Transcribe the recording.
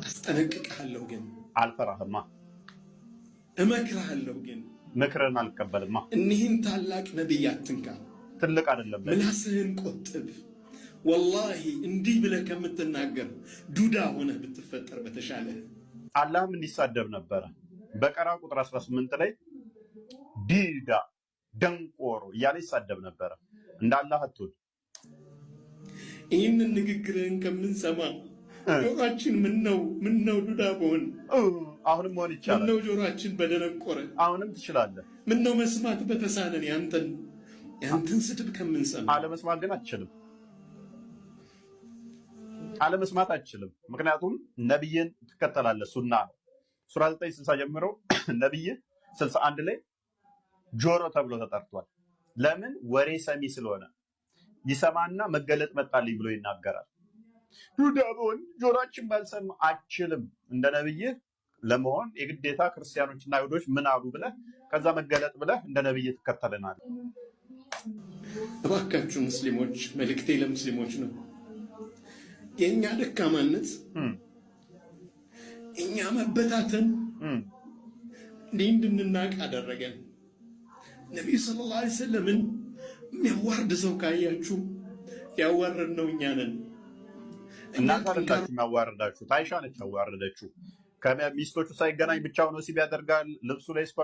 አስጠነቅቅሃለሁ ግን አልፈራህማ። እመክርሃለሁ ግን ምክርን አልቀበልማ። እኒህን ታላቅ ነቢይ አትንካ። ትልቅ አይደለም። ምላስህን ቆጥብ። ወላሂ እንዲህ ብለህ ከምትናገር ዱዳ ሆነህ ብትፈጠር በተሻለ። አላህም እንዲሳደብ ነበረ። በቀራ ቁጥር 18 ላይ ዲዳ ደንቆሮ እያለ ይሳደብ ነበረ። እንደ አላህ አትሁን። ይህንን ንግግርህን ከምንሰማ ጆሮአችን ምነው ዱዳ በሆን። አሁንም መሆን ይቻላል። ምነው ጆሮአችን በደነቆረ። አሁንም ትችላለህ። ምነው መስማት በተሳነን ያንተን ስድብ ከምንሰማ። አለመስማት ግን አትችልም። አለመስማት አትችልም። ምክንያቱም ነብይን ትከተላለህ። ሱና ነው። ሱራ 960 ጀምሮ ነብይ 61 ላይ ጆሮ ተብሎ ተጠርቷል። ለምን? ወሬ ሰሚ ስለሆነ ይሰማና መገለጥ መጣልኝ ብሎ ይናገራል። ዱዳ በሆን ጆሮአችን ባልሰማ አችልም። እንደ ነብይ ለመሆን የግዴታ ክርስቲያኖችና አይሁዶች ምን አሉ ብለህ ከዛ መገለጥ ብለህ እንደ ነብይ ትከተለናል። እባካችሁ ሙስሊሞች፣ መልእክቴ ለሙስሊሞች ነው። የኛ ደካማነት፣ የኛ መበታተን እንዲህ እንድንናቅ አደረገን። ነቢዩ ሰለላሁ ዐለይሂ ወሰለምን የሚያዋርድ ሰው ካያችሁ ያዋረድነው እኛ ነን። እናንተ አይደላችሁ የሚያዋርዳችሁ። አይሻ ነች ያዋረደችው። ከሚስቶቹ ሳይገናኝ ብቻውን ወሲብ ያደርጋል። ልብሱ ላይ